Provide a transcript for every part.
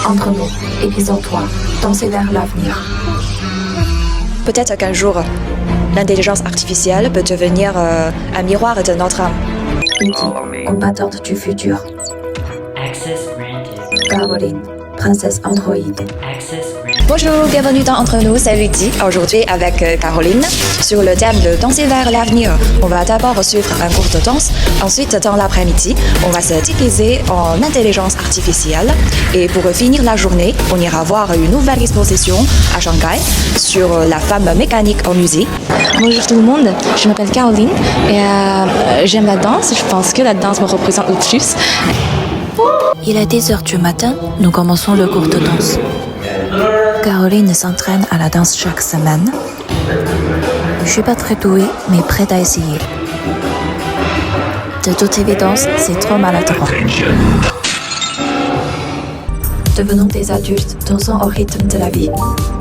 Entre nous, épisode 3, danser vers l'avenir. Peut-être qu'un jour, l'intelligence artificielle peut devenir un miroir de notre âme. Ludy, combattante du futur. Access granted. Caroline, princesse androïde. Access granted. Bonjour, bienvenue dans Entre nous, c'est Ludy. Aujourd'hui avec Caroline sur le thème de danser vers l'avenir. On va d'abord suivre un cours de danse. Ensuite, dans l'après-midi, on va se déguiser en intelligence artificielle. Et pour finir la journée, on ira voir une nouvelle exposition à Shanghai sur la femme mécanique en musée. Bonjour tout le monde, je m'appelle Caroline et j'aime la danse. Je pense que la danse me représente le plus. Il est 10h du matin, nous commençons le cours de danse. Caroline s'entraîne à la danse chaque semaine. Je suis pas très douée, mais prête à essayer. De toute évidence, c'est trop maladroit. Devenons des adultes, dansons au rythme de la vie.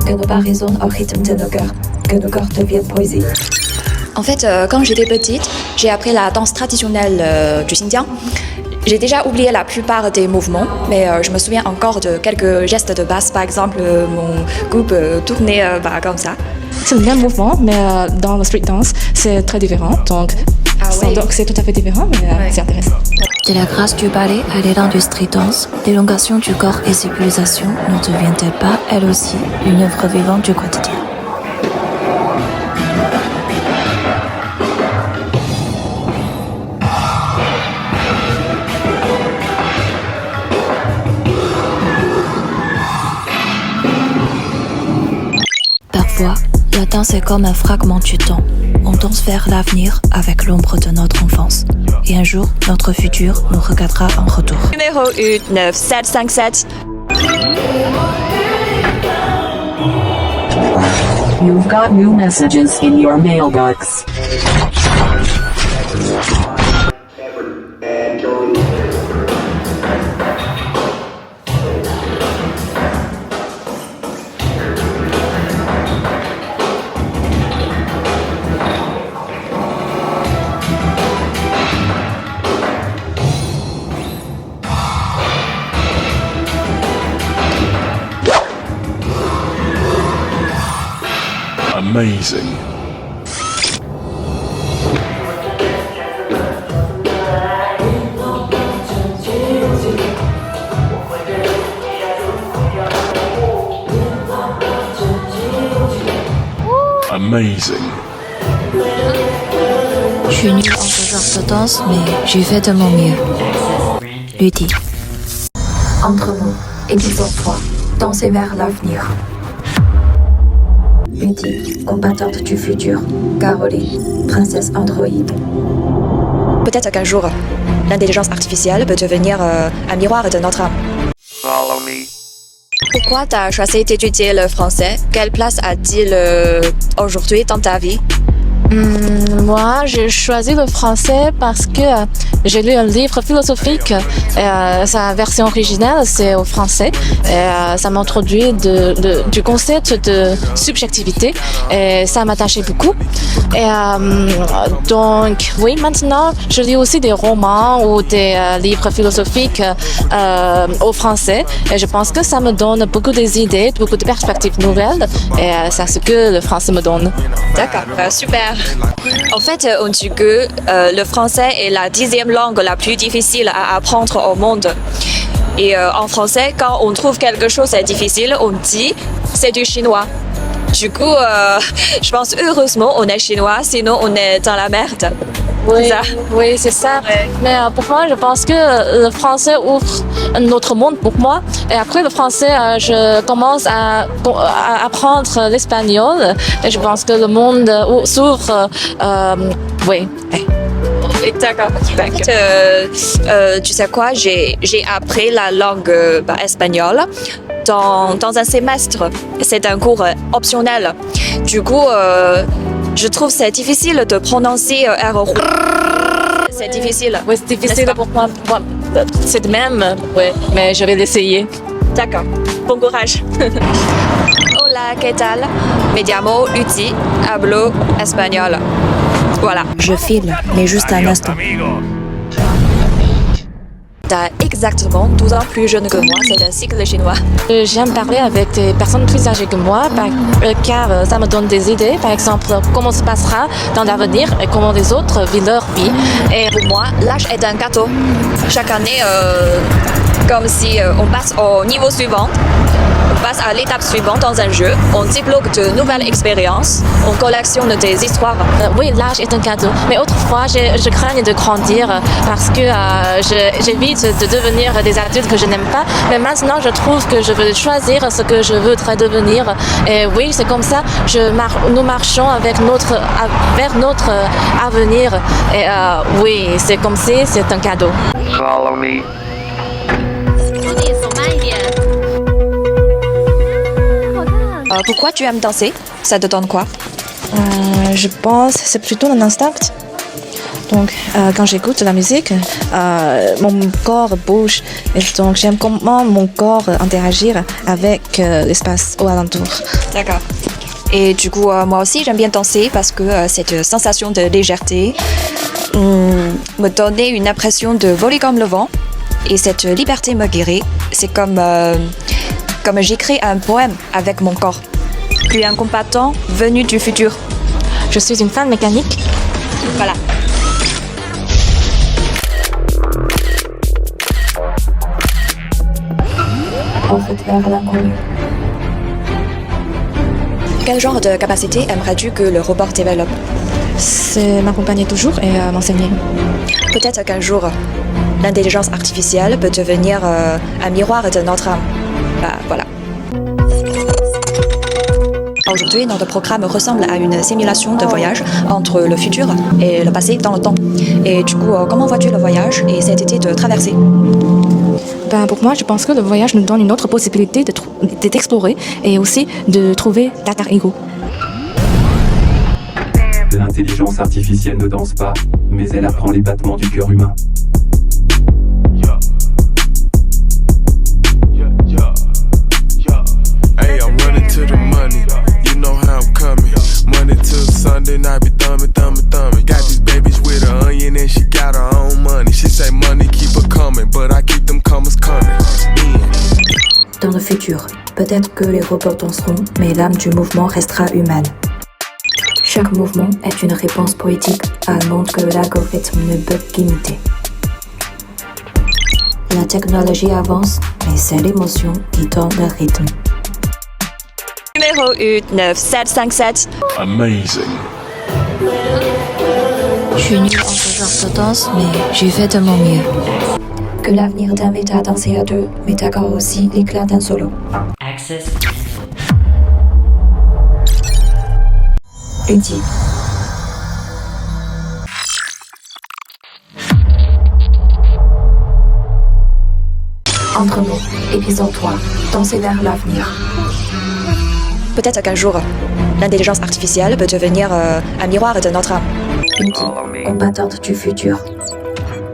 Que nos pas résonnent au rythme de nos cœurs. Que nos corps deviennent poésie. En fait, quand j'étais petite, j'ai appris la danse traditionnelle du Xinjiang. J'ai déjà oublié la plupart des mouvements, mais je me souviens encore de quelques gestes de base. Par exemple, mon cou peut tourner comme ça. C'est le même mouvement, mais dans le street dance, c'est très différent. Donc, c'est tout à fait différent, mais c'est intéressant. De la grâce du ballet à l'élan du street dance, l'élongation du corps et ses pulsations ne deviennent-elles pas, elles aussi, une œuvre vivante du quotidien? Parfois, la danse est comme un fragment du temps. On danse vers l'avenir avec l'ombre de notre enfance. Et un jour, notre futur nous regardera en retour. Numéro 9757. You've got new messages in your mailbox. Amazing. Amazing. Je suis nulle en ce genre de danse, mais j'ai fait de mon mieux. Ludy. Entre nous, épisode 3, danser vers l'avenir. Ludy, combattante du futur. Caroline, princesse androïde. Peut-être qu'un jour, l'intelligence artificielle peut devenir un miroir de notre âme. Follow me. Pourquoi tu as choisi d'étudier le français? Quelle place a-t-il aujourd'hui dans ta vie? Moi, j'ai choisi le français parce que j'ai lu un livre philosophique. Sa version originale, c'est au français. Ça m'introduit du concept de subjectivité. Et ça m'attachait beaucoup. Donc, oui, maintenant, je lis aussi des romans ou des livres philosophiques au français. Et je pense que ça me donne beaucoup d'idées, beaucoup de perspectives nouvelles. Et c'est ce que le français me donne. D'accord, super. En fait, on dit que le français est la 10e langue la plus difficile à apprendre au monde. Et en français, quand on trouve quelque chose de difficile, on dit c'est du chinois. Du coup, je pense heureusement on est chinois, sinon on est dans la merde. Oui, c'est ça. Ouais. Mais pour moi, je pense que le français ouvre un autre monde pour moi. Et après le français, je commence à apprendre l'espagnol. Et je pense que le monde s'ouvre. Oui. D'accord. Tu sais quoi, j'ai appris la langue espagnole dans un semestre. C'est un cours optionnel. Du coup, je trouve c'est difficile de prononcer R. C'est difficile. Oui, c'est difficile pour moi. C'est de même, oui, mais je vais l'essayer. D'accord. Bon courage. Hola, ¿qué tal? Me llamo Ludy, hablo espagnol. Voilà. Je file, mais juste un instant. T'as exactement 12 ans plus jeune que moi, c'est un cycle chinois. J'aime parler avec des personnes plus âgées que moi car ça me donne des idées, par exemple comment se passera dans l'avenir et comment les autres vivent leur vie. Et pour moi, l'âge est un gâteau. Chaque année, comme si on passe au niveau suivant. On passe à l'étape suivante dans un jeu, on débloque de nouvelles expériences, on collectionne des histoires. Oui, l'âge est un cadeau, mais autrefois, je craignais de grandir parce que j'évite de devenir des adultes que je n'aime pas. Mais maintenant, je trouve que je veux choisir ce que je voudrais devenir. Et oui, c'est comme ça, nous marchons vers notre avenir. Et oui, c'est comme si c'est un cadeau. Follow me. Pourquoi tu aimes danser? Ça te donne quoi? Je pense que c'est plutôt un instinct. Donc, quand j'écoute la musique, mon corps bouge. Et donc, j'aime comment mon corps interagit avec l'espace au alentour. D'accord. Et du coup, moi aussi, j'aime bien danser parce que cette sensation de légèreté me donnait une impression de voler comme le vent. Et cette liberté me guérit. C'est comme j'écris un poème avec mon corps. Puis un combattant venu du futur. Je suis une femme mécanique. Voilà. En route vers l'inconnu. Quel genre de capacité aimerais-tu que le robot développe? C'est m'accompagner toujours et m'enseigner. Peut-être qu'un jour, l'intelligence artificielle peut devenir un miroir de notre âme. Bah voilà. Aujourd'hui, notre programme ressemble à une simulation de voyage entre le futur et le passé dans le temps. Et du coup, comment vois-tu le voyage et cette idée de traverser? Pour moi, je pense que le voyage nous donne une autre possibilité d'explorer et aussi de trouver l'alter ego. L'intelligence artificielle ne danse pas, mais elle apprend les battements du cœur humain. Hey, I'm running to the money. You know how I'm coming. Monday till Sunday, I be thumbing. Got these babies with an onion and she got her own money. She say money keep her coming, but I keep them comers coming. Dans le futur, peut-être que les robots danseront, mais l'âme du mouvement restera humaine. Chaque mouvement est une réponse poétique à un monde que l'algorithme ne peut qu'imiter. La technologie avance, mais c'est l'émotion qui donne le rythme. Numéro 9757. Amazing. Je suis nulle en ce genre de danse, mais j'y vais de mon mieux. Que l'avenir t'invite à danser à deux, mais t'accorde aussi l'éclat d'un solo. Access granted. Lundi. Entre nous, épisode 3, danser vers l'avenir. Peut-être qu'un jour, l'intelligence artificielle peut devenir un miroir de notre âme. Lundi, combattante du futur.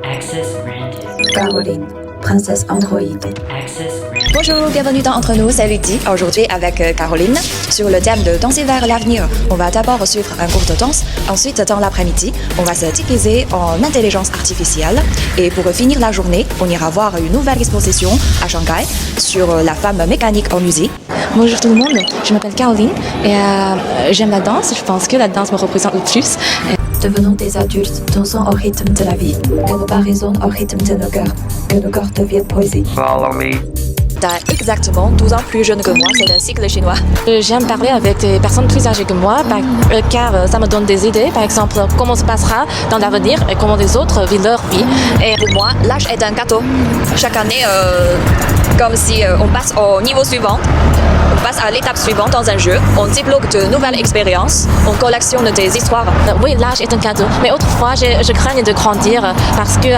Access granted. Caroline, princesse Android. Access granted. Bonjour, bienvenue dans Entre nous, c'est Lucie. Aujourd'hui avec Caroline, sur le thème de danser vers l'avenir. On va d'abord suivre un cours de danse, ensuite dans l'après-midi, on va se déguiser en intelligence artificielle. Et pour finir la journée, on ira voir une nouvelle exposition à Shanghai sur la femme mécanique en musée. Bonjour tout le monde, je m'appelle Caroline et j'aime la danse. Je pense que la danse me représente le plus. Devenons des adultes, dansons au rythme de la vie. Que nos pas résonnent au rythme de nos cœurs. Que nos corps deviennent poésie. Follow me. T'as exactement 12 ans plus jeune que moi, c'est un cycle chinois. J'aime parler avec des personnes plus âgées que moi car ça me donne des idées, par exemple comment se passera dans l'avenir et comment les autres vivent leur vie. Et pour moi, l'âge est un gâteau. Chaque année, comme si on passe au niveau suivant. On passe à l'étape suivante dans un jeu, on débloque de nouvelles expériences, on collectionne des histoires. Oui, l'âge est un cadeau, mais autrefois, je craignais de grandir parce que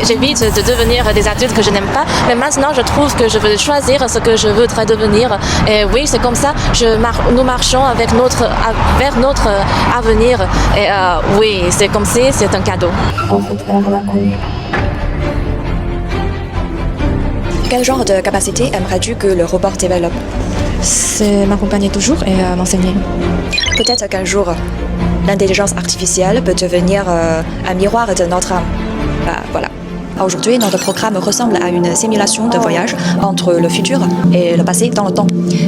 j'évite de devenir des adultes que je n'aime pas. Mais maintenant, je trouve que je veux choisir ce que je voudrais devenir. Et oui, c'est comme ça, nous marchons vers notre avenir. Et oui, c'est comme si c'est un cadeau. En route vers l'inconnu. Quel genre de capacité aimerais-tu que le robot développe? C'est m'accompagner toujours et m'enseigner. Peut-être qu'un jour, l'intelligence artificielle peut devenir un miroir de notre âme. Bah voilà. Aujourd'hui, notre programme ressemble à une simulation de voyage entre le futur et le passé dans le temps.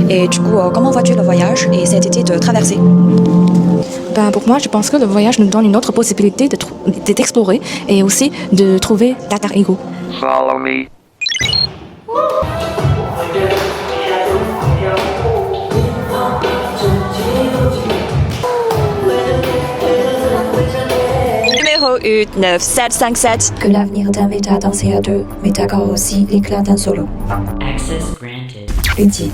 Et du coup, comment vois-tu le voyage et cette idée de traverser? Pour moi, je pense que le voyage nous donne une autre possibilité d'explorer et aussi de trouver l'alter ego. Follow me. Numéro 9757. Que l'avenir t'invite à danser à deux, mais t'accorde aussi l'éclat d'un solo. Access granted. Lundi,